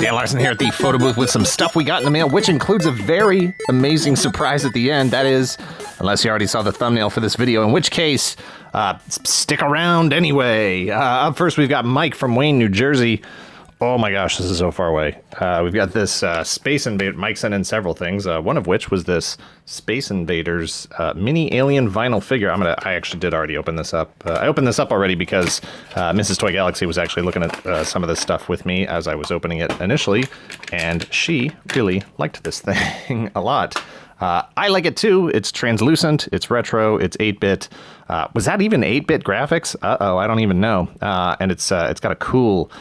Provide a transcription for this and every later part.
Dan Larson here at the Photobooth with some stuff we got in the mail, which includes a very amazing surprise at the end. That is, unless you already saw the thumbnail for this video, in which case, stick around anyway. Up first, we've got Mike from Wayne, New Jersey. Oh my gosh, this is so far away. We've got this Space Invader. Mike sent in several things, one of which was this Space Invaders mini alien vinyl figure. I actually did already open this up. I opened this up already because Mrs. Toy Galaxy was actually looking at some of this stuff with me as I was opening it initially, and she really liked this thing a lot. I like it too. It's translucent, it's retro, it's 8-bit. Was that even 8-bit graphics? I don't even know. And it's got a cool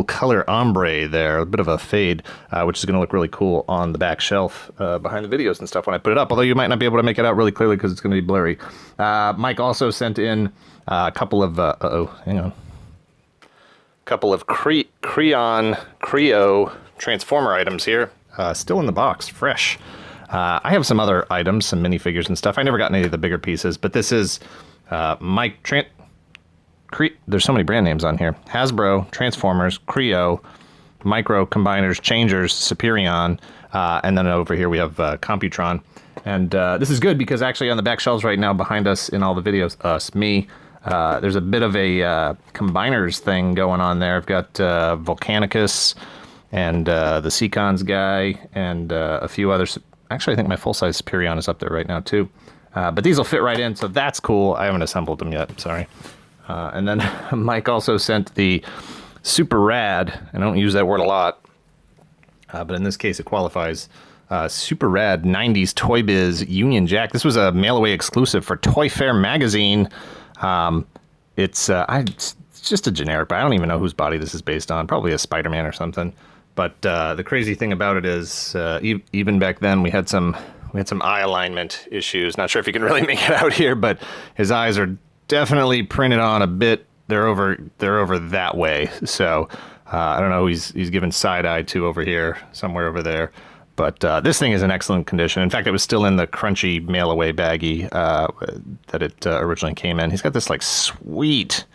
color ombre there, a bit of a fade, which is going to look really cool on the back shelf behind the videos and stuff when I put it up. Although you might not be able to make it out really clearly because it's going to be blurry. Mike also sent in a couple of Creo Transformer items here, still in the box, fresh. I have some other items, some minifigures and stuff. I never got any of the bigger pieces, but this is Mike. There's so many brand names on here. Hasbro, Transformers, Creo, Micro, Combiners, Changers, Superion, and then over here we have Computron. And this is good because actually on the back shelves right now behind us in all the videos, there's a bit of a Combiners thing going on there. I've got Volcanicus and the Seacons guy and a few others. Actually, I think my full-size Superion is up there right now, too. But these will fit right in, so that's cool. I haven't assembled them yet, sorry. And then Mike also sent the super rad, I don't use that word a lot, but in this case it qualifies, super rad 90s Toy Biz Union Jack. This was a mail-away exclusive for Toy Fair magazine. It's just a generic, but I don't even know whose body this is based on. Probably a Spider-Man or something. But the crazy thing about it is, even back then, we had some eye alignment issues. Not sure if you can really make it out here, but his eyes are definitely printed on a bit. They're over that way. So I don't know who he's given side eye to over here, somewhere over there. But this thing is in excellent condition. In fact, it was still in the crunchy mail away baggie that it originally came in. He's got this like sweet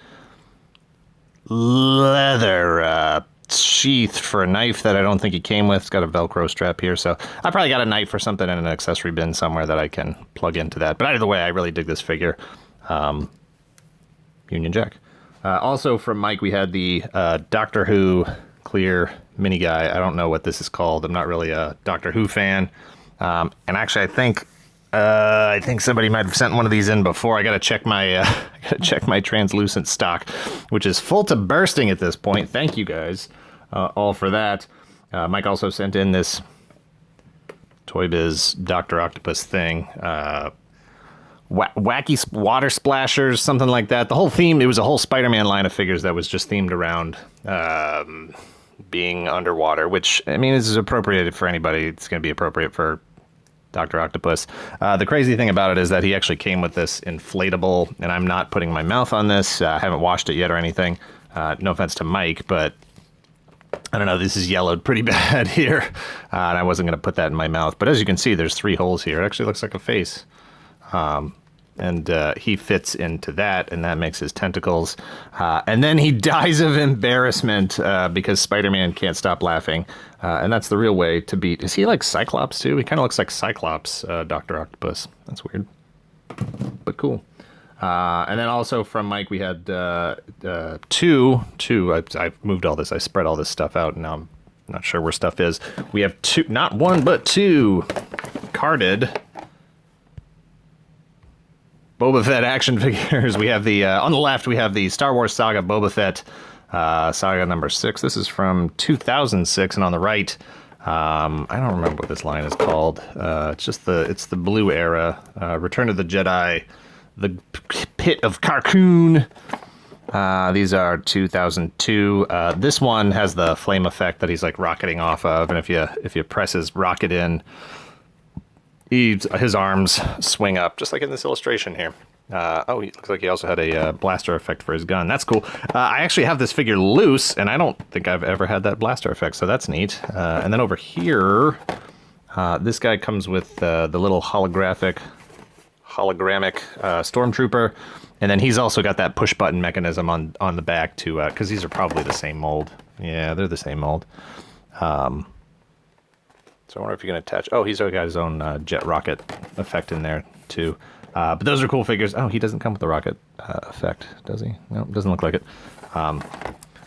leather sheath for a knife that I don't think he came with. It's got a Velcro strap here, so I probably got a knife or something in an accessory bin somewhere that I can plug into that. But either way, I really dig this figure. Union Jack. Also from Mike, we had the Doctor Who clear mini guy. I don't know what this is called. I'm not really a Doctor Who fan. And actually, I think somebody might have sent one of these in before. I gotta check my translucent stock, which is full to bursting at this point. Thank you guys all for that. Mike also sent in this Toy Biz Dr. Octopus thing. Wacky water splashers, something like that. The whole theme, it was a whole Spider-Man line of figures that was just themed around being underwater, which, I mean, is appropriate for anybody. It's going to be appropriate for Dr. Octopus. The crazy thing about it is that he actually came with this inflatable, and I'm not putting my mouth on this. I haven't washed it yet or anything. No offense to Mike, but I don't know, this is yellowed pretty bad here. And I wasn't going to put that in my mouth. But as you can see, there's 3 holes here. It actually looks like a face. And he fits into that, and that makes his tentacles. And then he dies of embarrassment because Spider-Man can't stop laughing. And that's the real way to beat. Is he like Cyclops, too? He kind of looks like Cyclops, Dr. Octopus. That's weird, but cool. And then also from Mike, we had two. I moved all this. I spread all this stuff out, and now I'm not sure where stuff is. We have 2, not 1, but 2 carded Boba Fett action figures. We have the, on the left, we have the Star Wars Saga Boba Fett, Saga number 6. This is from 2006, and on the right, I don't remember what this line is called. It's the blue era, Return of the Jedi, the Pit of Carkoon. These are 2002. This one has the flame effect that he's like rocketing off of, and if you press his rocket in, his arms swing up, just like in this illustration here. He looks like he also had a blaster effect for his gun. That's cool. I actually have this figure loose, and I don't think I've ever had that blaster effect, so that's neat. And then over here, this guy comes with the little hologramic Stormtrooper, and then he's also got that push-button mechanism on the back, too, because these are probably the same mold. Yeah, they're the same mold. So I wonder if you can attach... Oh, he's already got his own jet rocket effect in there, too. But those are cool figures. Oh, he doesn't come with the rocket effect, does he? No, doesn't look like it.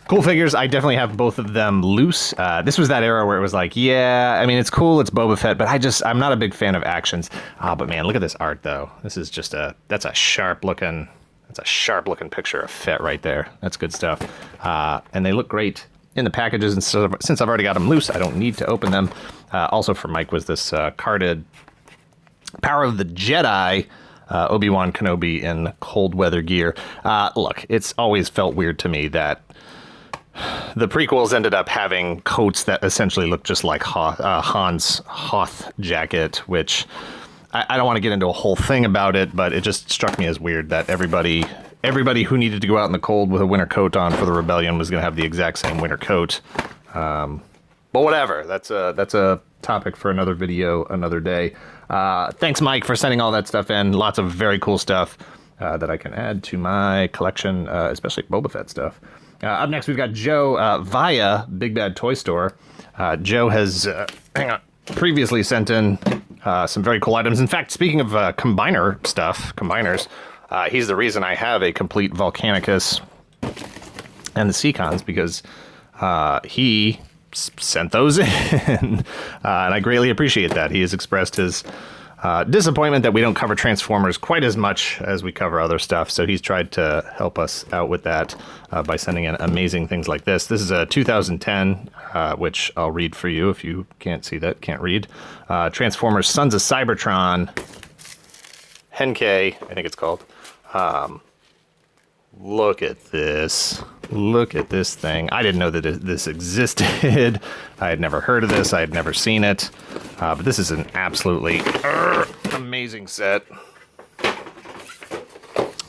Cool figures. I definitely have both of them loose. This was that era where it was like, yeah, I mean, it's cool, it's Boba Fett, but I'm not a big fan of actions. But man, look at this art, though. This is just that's a sharp-looking picture of Fett right there. That's good stuff. And they look great in the packages, and so since I've already got them loose, I don't need to open them. Also for Mike was this carded Power of the Jedi Obi-Wan Kenobi in cold weather gear. Look, it's always felt weird to me that the prequels ended up having coats that essentially look just like Han's Hoth jacket, which I don't want to get into a whole thing about it, but it just struck me as weird that everybody who needed to go out in the cold with a winter coat on for the rebellion was going to have the exact same winter coat. But whatever, that's a topic for another video, another day. Thanks, Mike, for sending all that stuff in. Lots of very cool stuff that I can add to my collection, especially Boba Fett stuff. Up next, we've got Joe via Big Bad Toy Store. Joe has previously sent in some very cool items. In fact, speaking of combiners, he's the reason I have a complete Volcanicus and the Seacons, because he sent those in, and I greatly appreciate that. He has expressed his disappointment that we don't cover Transformers quite as much as we cover other stuff, so he's tried to help us out with that by sending in amazing things like this. This is a 2010, which I'll read for you if you can't see that, can't read. Transformers Sons of Cybertron, Henkei, I think it's called. Look at this. Look at this thing. I didn't know that this existed. I had never heard of this. I had never seen it. But this is an absolutely amazing set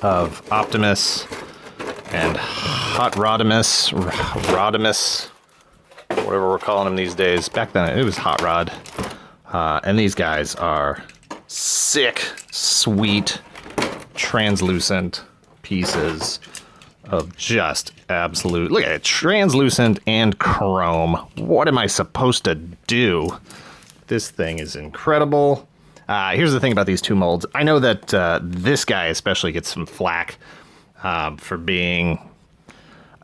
of Optimus and Hot Rodimus, whatever we're calling him these days. Back then, it was Hot Rod. And these guys are sick, sweet, translucent pieces of just absolute, look at it, translucent and chrome. What am I supposed to do? This thing is incredible. Here's the thing about these two molds. I know that this guy especially gets some flack for being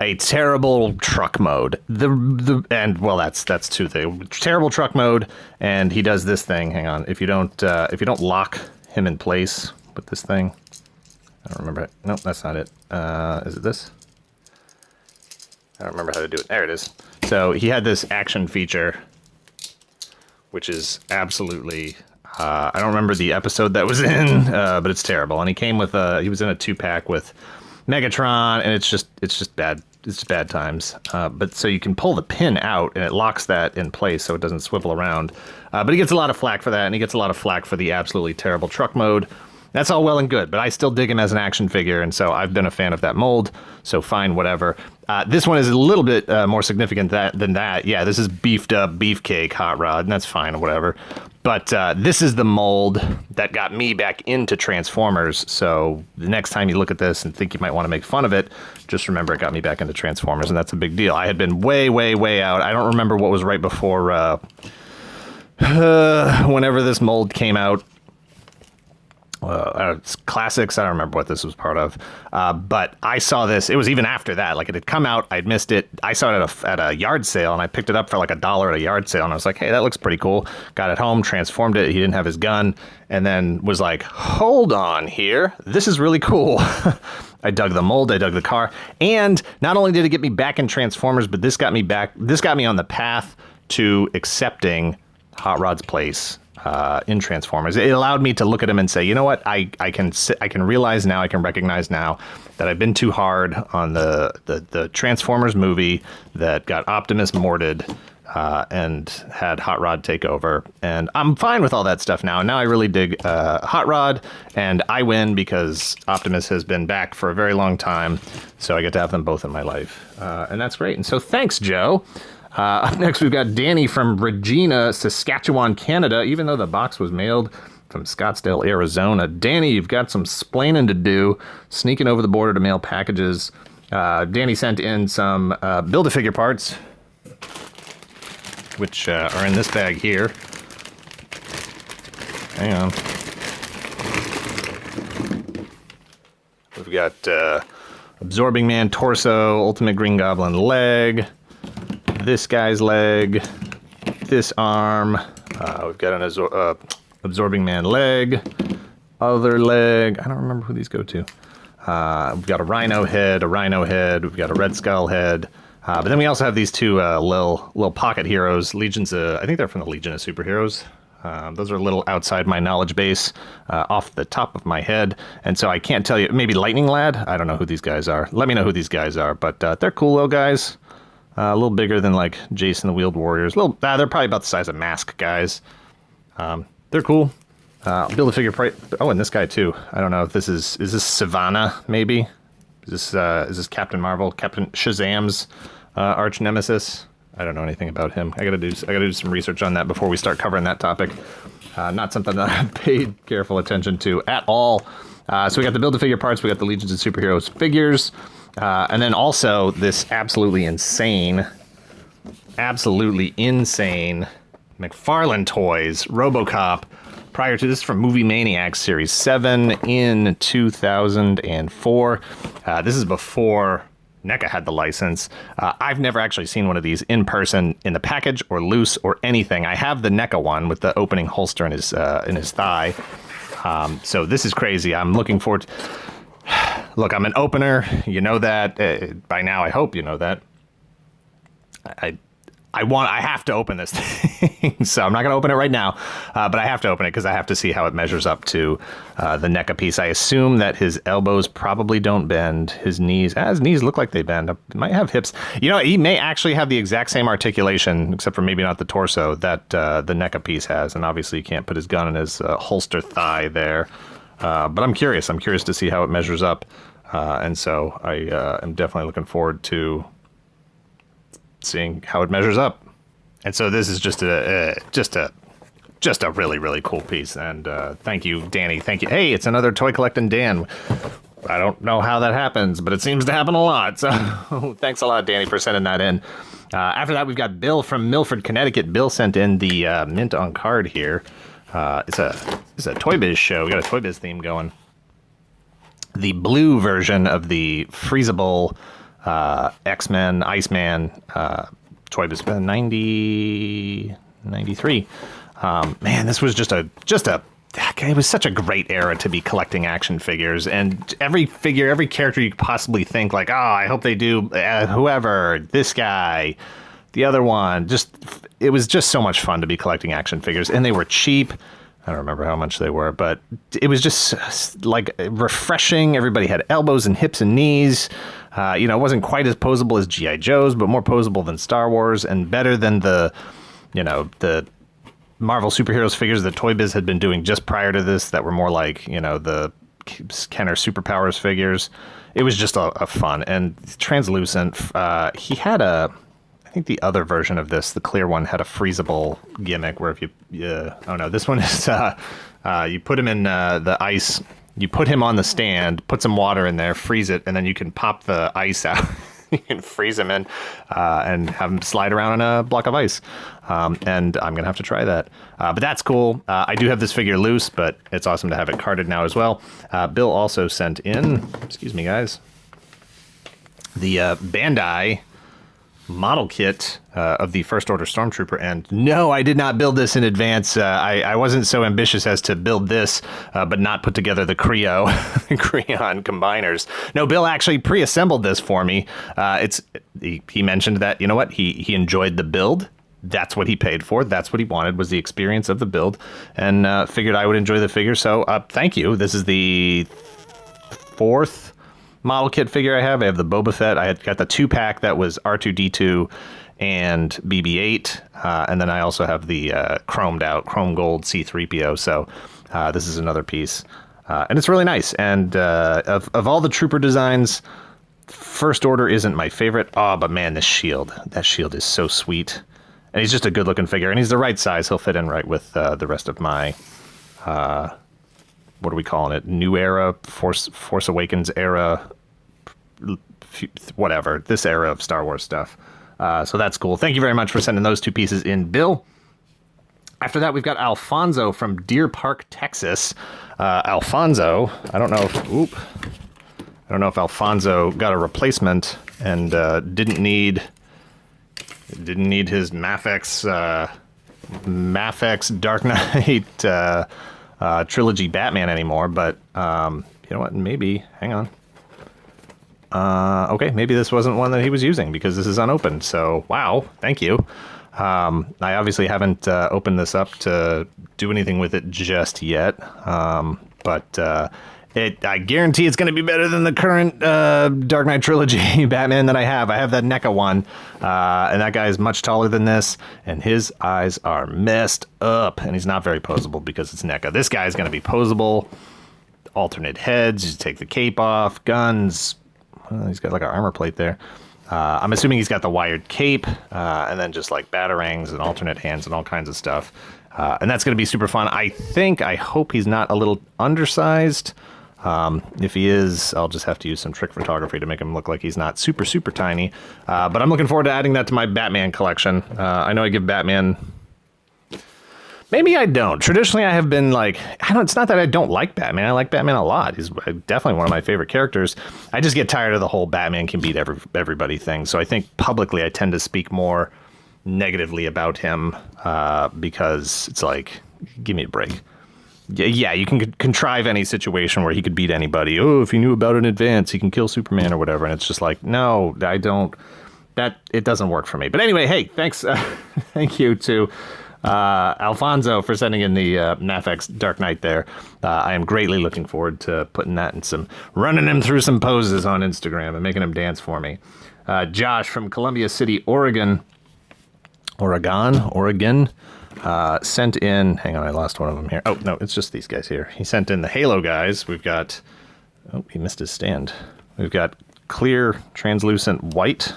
a terrible truck mode. Well, that's two things. Terrible truck mode, and he does this thing. Hang on, if you don't lock him in place with this thing. I don't remember it. Nope, that's not it. Is it this? I don't remember how to do it. There it is. So he had this action feature, which is absolutely... I don't remember the episode that was in, but it's terrible. And he came with he was in a 2-pack with Megatron, and it's just bad. It's bad times. But so you can pull the pin out, and it locks that in place so it doesn't swivel around. But he gets a lot of flack for that, and he gets a lot of flack for the absolutely terrible truck mode. That's all well and good, but I still dig him as an action figure, and so I've been a fan of that mold, so fine, whatever. This one is a little bit more significant than that. Yeah, this is beefed up beefcake Hot Rod, and that's fine, whatever. But this is the mold that got me back into Transformers, so the next time you look at this and think you might want to make fun of it, just remember it got me back into Transformers, and that's a big deal. I had been way, way, way out. I don't remember what was right before whenever this mold came out. It's classics. I don't remember what this was part of, but I saw this. It was even after that. Like, it had come out. I'd missed it. I saw it at a yard sale, and I picked it up for like $1 at a yard sale, and I was like, hey, that looks pretty cool. Got it home, transformed it. He didn't have his gun, and then was like, hold on here. This is really cool. I dug the mold. I dug the car, and not only did it get me back in Transformers, but this got me on the path to accepting Hot Rod's place in Transformers. It allowed me to look at him and say, you know what, I can realize now, I can recognize now that I've been too hard on the Transformers movie that got Optimus mortared and had Hot Rod take over. And I'm fine with all that stuff now. Now I really dig Hot Rod, and I win because Optimus has been back for a very long time, so I get to have them both in my life. And that's great. And so thanks, Joe. Up next, we've got Danny from Regina, Saskatchewan, Canada, even though the box was mailed from Scottsdale, Arizona. Danny, you've got some splaining to do, sneaking over the border to mail packages. Danny sent in some Build-A-Figure parts. which are in this bag here. Hang on. We've got Absorbing Man torso, Ultimate Green Goblin leg, this guy's leg, this arm. We've got an Absorbing Man leg, other leg. I don't remember who these go to. We've got a rhino head, we've got a red skull head. But then we also have these two little pocket heroes, Legions. I think they're from the Legion of Superheroes. Those are a little outside my knowledge base, off the top of my head, and so I can't tell you. Maybe Lightning Lad? I don't know who these guys are. Let me know who these guys are, but they're cool little guys. A little bigger than like Jason the Wheeled Warriors. They're probably about the size of Mask guys. They're cool. Build-A-Figure price. Oh, and this guy too. I don't know if this is this Savannah maybe? Is this Captain Marvel, Captain Shazam's arch nemesis? I don't know anything about him. I gotta do some research on that before we start covering that topic. Not something that I've paid careful attention to at all. So we got the Build-A-Figure parts, we got the Legions of Superheroes figures, and then also this absolutely insane McFarlane Toys Robocop. Prior to this, from Movie Maniacs Series 7 in 2004. This is before NECA had the license. I've never actually seen one of these in person, in the package or loose or anything. I have the NECA one with the opening holster in his thigh. So this is crazy. I'm looking forward to... Look, I'm an opener. You know that. By now, I hope you know that. I have to open this thing, so I'm not going to open it right now, but I have to open it because I have to see how it measures up to the NECA piece. I assume that his elbows probably don't bend. His knees look like they bend. He might have hips. You know, he may actually have the exact same articulation, except for maybe not the torso, that the NECA piece has, and obviously you can't put his gun in his holster thigh there. But I'm curious. I'm curious to see how it measures up, and so I am definitely looking forward to seeing how it measures up. And so this is just a really, really cool piece. And thank you, Danny. Thank you. Hey, it's another Toy Collecting Dan. I don't know how that happens, but it seems to happen a lot. So thanks a lot, Danny, for sending that in. After that, we've got Bill from Milford, Connecticut. Bill sent in the mint on card here. It's a Toy Biz show. We got a Toy Biz theme going. The blue version of the freezable X-Men, Iceman, Toy Biz 93. Man, this was it was such a great era to be collecting action figures, and every character you could possibly think, like, oh, I hope they do whoever, this guy, the other one. It was just so much fun to be collecting action figures, and they were cheap. I don't remember how much they were, but it was just like refreshing. Everybody had elbows and hips and knees. It wasn't quite as posable as G.I. Joe's, but more posable than Star Wars, and better than the Marvel superheroes figures that Toy Biz had been doing just prior to this that were more like, the Kenner Superpowers figures. It was just a fun and translucent. He had I think the other version of this, the clear one, had a freezable gimmick where if this one is, you put him in the ice, you put him on the stand, put some water in there, freeze it, and then you can pop the ice out. You can freeze him in and have him slide around on a block of ice. And I'm going to have to try that. But that's cool. I do have this figure loose, but it's awesome to have it carded now as well. Bill also sent in, excuse me, guys, the Bandai model kit of the First Order Stormtrooper. And no, I did not build this in advance. I wasn't so ambitious as to build this, but not put together the Creo, Creon combiners. No, Bill actually pre-assembled this for me. He mentioned that, you know what, he enjoyed the build. That's what he paid for. That's what he wanted, was the experience of the build, and figured I would enjoy the figure. So thank you. This is the fourth model kit figure I have. I have the Boba Fett. I had got the 2-pack that was R2-D2 and BB-8, and then I also have the chromed out, chrome gold C-3PO. So this is another piece, and it's really nice. And of all the trooper designs, First Order isn't my favorite. Oh, but man, that shield is so sweet, and he's just a good looking figure, and he's the right size. He'll fit in right with the rest of my what are we calling it? New era, Force Awakens era, whatever, this era of Star Wars stuff. So that's cool. Thank you very much for sending those 2 pieces in, Bill. After that, we've got Alfonso from Deer Park, Texas. Alfonso, I don't know if Alfonso got a replacement and didn't need his Mafex Dark Knight trilogy Batman anymore, but you know what? Maybe. Hang on. Okay, maybe this wasn't one that he was using because this is unopened. So, wow, thank you. I obviously haven't opened this up to do anything with it just yet, but I guarantee it's going to be better than the current Dark Knight trilogy Batman that I have. I have that NECA one, and that guy is much taller than this, and his eyes are messed up, and he's not very posable because it's NECA. This guy is going to be posable, alternate heads, you take the cape off, guns. Well, he's got like an armor plate there. I'm assuming he's got the wired cape, and then just like batarangs and alternate hands and all kinds of stuff. And that's going to be super fun. I hope he's not a little undersized. If he is, I'll just have to use some trick photography to make him look like he's not super, super tiny. But I'm looking forward to adding that to my Batman collection. I know I give Batman... Maybe I don't. Traditionally, I have been like, it's not that I don't like Batman. I like Batman a lot. He's definitely one of my favorite characters. I just get tired of the whole Batman can beat everybody thing. So I think publicly I tend to speak more negatively about him because it's like, give me a break. Yeah, you can contrive any situation where he could beat anybody. Oh, if he knew about it in advance, he can kill Superman or whatever. And it's just like, no, I don't. It doesn't work for me. But anyway, hey, thanks. Thank you to... Alfonso for sending in the Mafex Dark Knight there. I am greatly looking forward to putting that in running him through some poses on Instagram and making him dance for me. Josh from Columbia City, Oregon, sent in, hang on, I lost one of them here. Oh, no, it's just these guys here. He sent in the Halo guys. We've got, oh, he missed his stand. We've got clear, translucent white.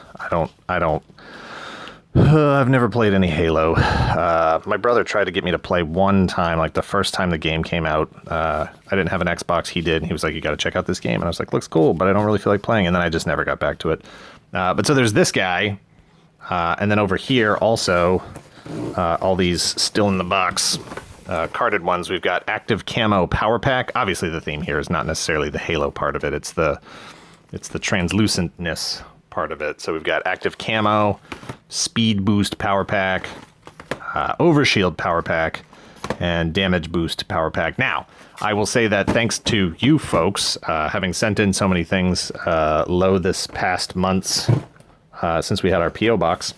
I've never played any Halo. My brother tried to get me to play one time, like the first time the game came out. I didn't have an Xbox, he did, and he was like, you got to check out this game. And I was like, looks cool, but I don't really feel like playing. And then I just never got back to it. But so there's this guy. And then over here also, all these still in the box, carded ones. We've got Active Camo Power Pack. Obviously the theme here is not necessarily the Halo part of it. It's the translucentness part of it. So we've got Active Camo, Speed Boost Power Pack, Overshield Power Pack, and Damage Boost Power Pack. Now, I will say that thanks to you folks, having sent in so many things low this past months since we had our P.O. box,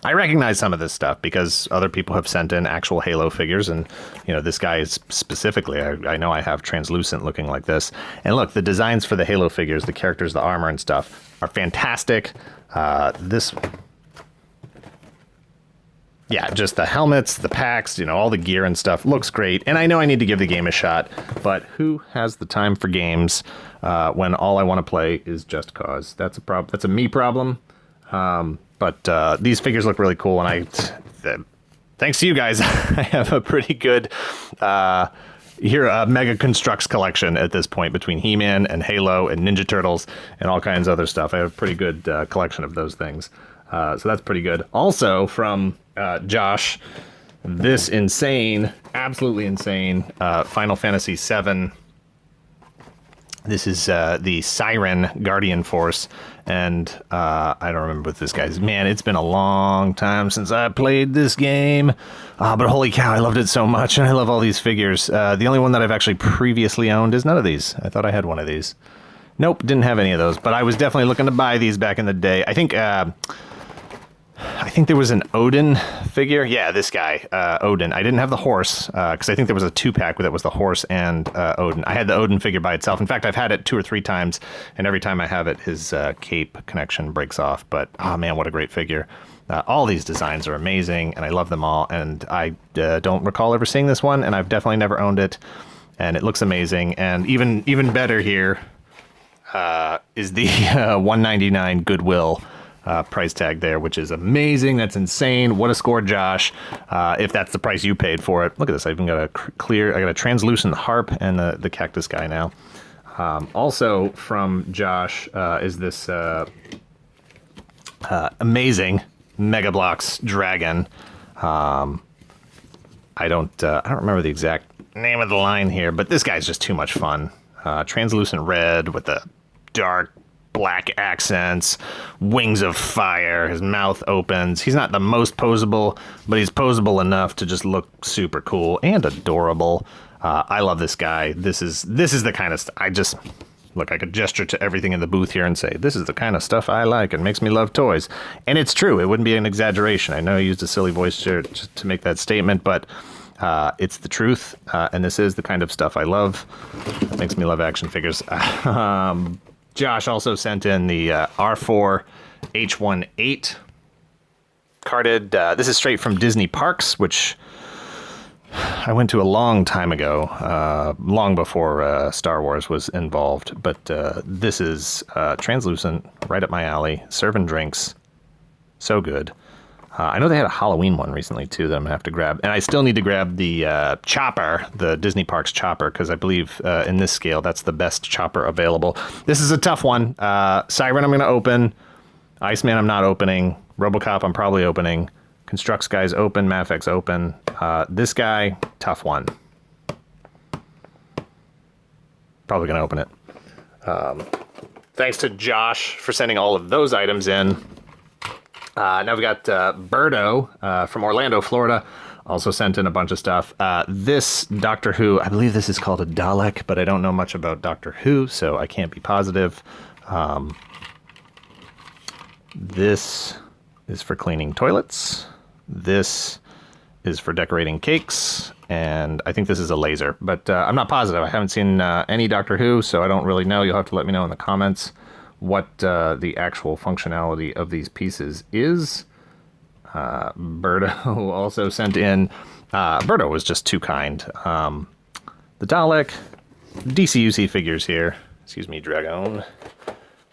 I recognize some of this stuff because other people have sent in actual Halo figures, and you know, this guy is specifically, I know I have translucent looking like this. And look, the designs for the Halo figures, the characters, the armor and stuff are fantastic. Yeah, just the helmets, the packs, you know, all the gear and stuff looks great. And I know I need to give the game a shot, but who has the time for games when all I want to play is Just Cause? That's a problem. That's a me problem. But these figures look really cool, and thanks to you guys, I have a pretty good Mega Constructs collection at this point between He-Man and Halo and Ninja Turtles and all kinds of other stuff. I have a pretty good collection of those things. So that's pretty good. Also from Josh, this insane, absolutely insane Final Fantasy VII. This is the Siren Guardian Force, and I don't remember what this guy's. Man, it's been a long time since I played this game, but holy cow, I loved it so much, and I love all these figures. The only one that I've actually previously owned is none of these. I thought I had one of these. Nope, didn't have any of those, but I was definitely looking to buy these back in the day. I think there was an Odin figure. Yeah, this guy, Odin. I didn't have the horse, because I think there was a 2-pack that was the horse and Odin. I had the Odin figure by itself. In fact, I've had it 2 or 3 times, and every time I have it, his cape connection breaks off. But, oh man, what a great figure. All these designs are amazing, and I love them all. And I don't recall ever seeing this one, and I've definitely never owned it. And it looks amazing. And even better here is the $199 Goodwill price tag there, which is amazing. That's insane. What a score, Josh. If that's the price you paid for it. Look at this. I even got I got a translucent harp and the cactus guy now. Also from Josh is this Amazing Mega Bloks dragon. I don't remember the exact name of the line here, but this guy's just too much fun. Translucent red with the dark black accents, wings of fire, his mouth opens. He's not the most posable, but he's posable enough to just look super cool and adorable. I love this guy. This is the kind of stuff I just look. I could gesture to everything in the booth here and say, this is the kind of stuff I like and makes me love toys. And it's true. It wouldn't be an exaggeration. I know I used a silly voice to make that statement, but it's the truth. And this is the kind of stuff I love. It makes me love action figures. Josh also sent in the R4 H18 carded. This is straight from Disney Parks, which I went to a long time ago, long before Star Wars was involved. But this is translucent, right up my alley, serving drinks. So good. I know they had a Halloween one recently, too, that I'm going to have to grab. And I still need to grab the chopper, the Disney Parks chopper, because I believe in this scale, that's the best chopper available. This is a tough one. Siren I'm going to open. Iceman I'm not opening. Robocop I'm probably opening. Construx guy's open. Mafex open. This guy, tough one. Probably going to open it. Thanks to Josh for sending all of those items in. Now we got Birdo from Orlando, Florida, also sent in a bunch of stuff. This Doctor Who, I believe this is called a Dalek, but I don't know much about Doctor Who, so I can't be positive. This is for cleaning toilets. This is for decorating cakes, and I think this is a laser, but I'm not positive. I haven't seen any Doctor Who, so I don't really know. You'll have to let me know in the comments what the actual functionality of these pieces is. Birdo also sent in. Birdo was just too kind. The Dalek, DCUC figures here. Excuse me, Dragon.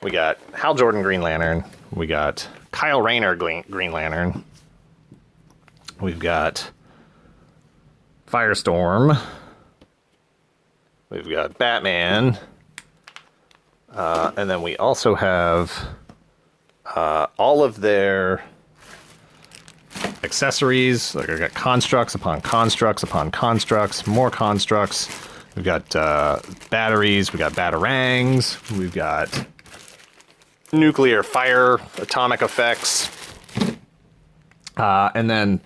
We got Hal Jordan Green Lantern. We got Kyle Rayner Green Lantern. We've got Firestorm. We've got Batman. And then we also have all of their accessories. Like I got constructs upon constructs upon constructs, more constructs. We've got batteries. We got batarangs. We've got nuclear fire, atomic effects. And then,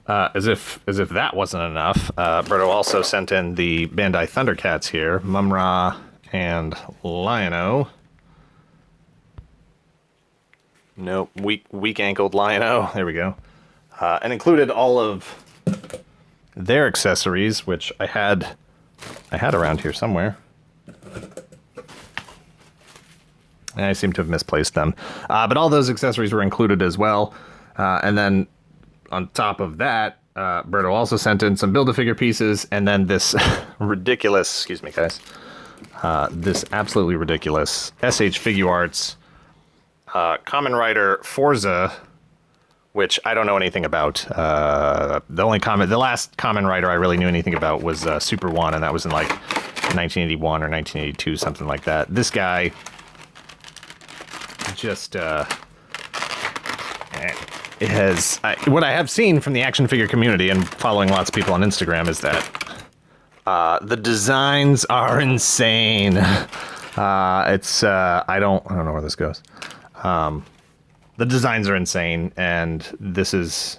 as if that wasn't enough, Berto also sent in the Bandai Thundercats here, Mumra and Lion-O. Nope, weak-ankled Lion-O. There we go. And included all of their accessories, which I had around here somewhere. And I seem to have misplaced them. But all those accessories were included as well. And then on top of that, Berto also sent in some Build-A-Figure pieces, and then this ridiculous, excuse me guys, this absolutely ridiculous SH Figuarts Kamen Rider Forza, which I don't know anything about. The last Kamen Rider I really knew anything about was Super 1, and that was in like 1981 or 1982, something like that. This guy just it has what I have seen from the action figure community and following lots of people on Instagram is that the designs are insane. It's I don't know where this goes. The designs are insane, and this is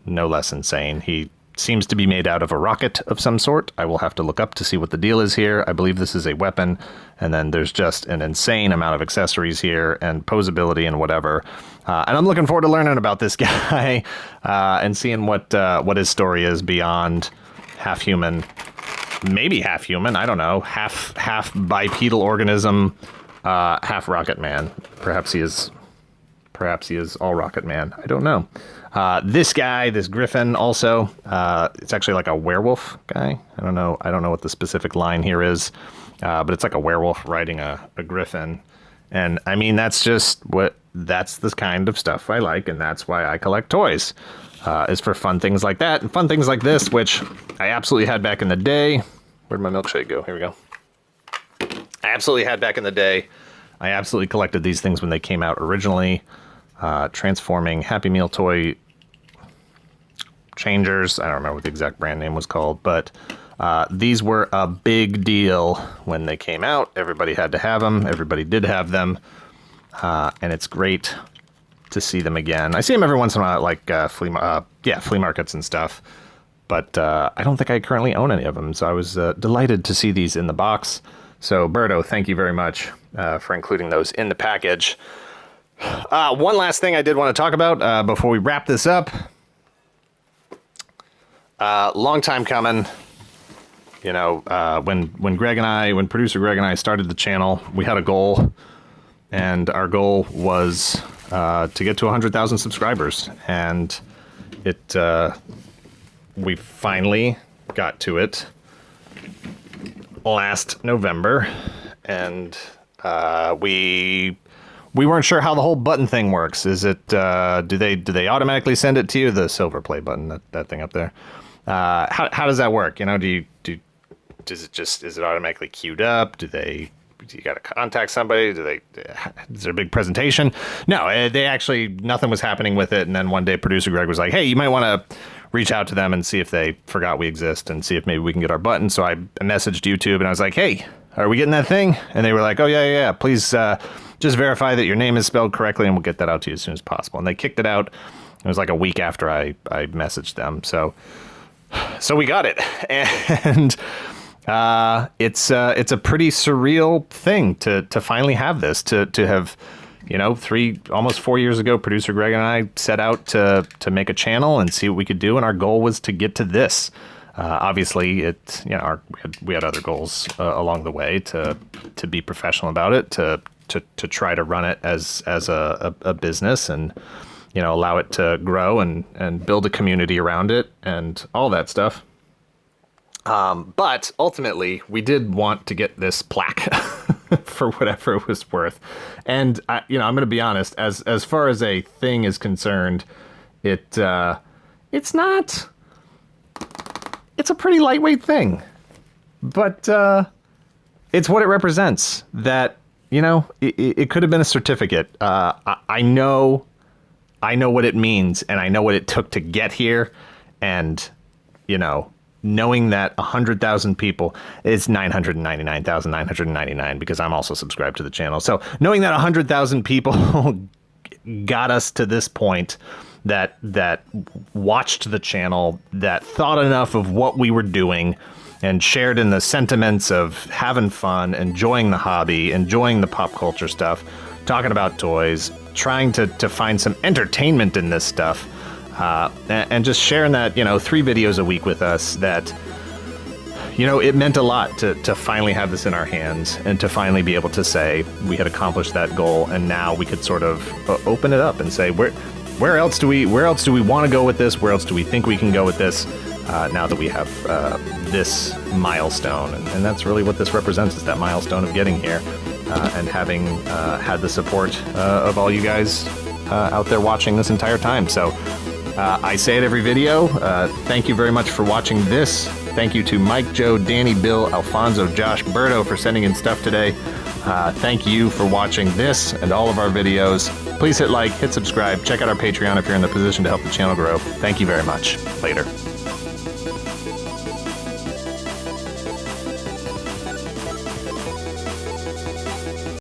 no less insane. He seems to be made out of a rocket of some sort. I will have to look up to see what the deal is here. I believe this is a weapon, and then there's just an insane amount of accessories here and posability and whatever. And I'm looking forward to learning about this guy and seeing what his story is beyond half human, maybe half human. I don't know, half bipedal organism, half Rocket Man. Perhaps he is all Rocket Man. I don't know. This guy, this Griffin, also, it's actually like a werewolf guy. I don't know what the specific line here is, but it's like a werewolf riding a Griffin. And I mean, that's the kind of stuff I like, and that's why I collect toys, is for fun things like that and fun things like this, which I absolutely had back in the day. Where'd my milkshake go? Here we go. I absolutely had back in the day. I absolutely collected these things when they came out originally. transforming Happy Meal toy changers. I don't remember what the exact brand name was called, but these were a big deal when they came out. Everybody had to have them. Everybody did have them. And it's great to see them again. I see them every once in a while at like flea markets and stuff. But I don't think I currently own any of them. So I was delighted to see these in the box. So Berto, thank you very much for including those in the package. One last thing I did want to talk about before we wrap this up. Long time coming. You know, when producer Greg and I started the channel, we had a goal, and our goal was to get to 100,000 subscribers, and we finally got to it last November, and we weren't sure how the whole button thing works. Is it do they automatically send it to you, the silver play button, that thing up there? How does that work? You know, is it automatically queued up? Do you got to contact somebody? Is there a big presentation? No, they actually, nothing was happening with it. And then one day producer Greg was like, hey, you might want to reach out to them and see if they forgot we exist and see if maybe we can get our button. So I messaged YouTube and I was like, hey, are we getting that thing? And they were like, oh yeah. Please just verify that your name is spelled correctly and we'll get that out to you as soon as possible. And they kicked it out. It was like a week after I messaged them. So we got it. And it's a pretty surreal thing to finally have this, to have, you know, almost 4 years ago, producer Greg and I set out to make a channel and see what we could do. And our goal was to get to this. Obviously we had other goals along the way to be professional about it, to try to run it as a business and, you know, allow it to grow and build a community around it and all that stuff. But ultimately, we did want to get this plaque for whatever it was worth. And I'm going to be honest, as far as a thing is concerned, it's not. It's a pretty lightweight thing, but it's what it represents. That, you know, it could have been a certificate. I know what it means, and I know what it took to get here, and, you know, knowing that 100,000 people, it's 999,999 because I'm also subscribed to the channel. So knowing that 100,000 people got us to this point, that watched the channel, that thought enough of what we were doing and shared in the sentiments of having fun, enjoying the hobby, enjoying the pop culture stuff, talking about toys, trying to find some entertainment in this stuff. And just sharing that, 3 videos a week with us, that, it meant a lot to finally have this in our hands and to finally be able to say we had accomplished that goal. And now we could sort of open it up and say, where else do we want to go with this? Where else do we think we can go with this? Now that we have this milestone, and that's really what this represents, is that milestone of getting here and having had the support of all you guys out there watching this entire time. So I say it every video. Thank you very much for watching this. Thank you to Mike, Joe, Danny, Bill, Alfonso, Josh, Berto for sending in stuff today. Thank you for watching this and all of our videos. Please hit like, hit subscribe, check out our Patreon if you're in the position to help the channel grow. Thank you very much. Later.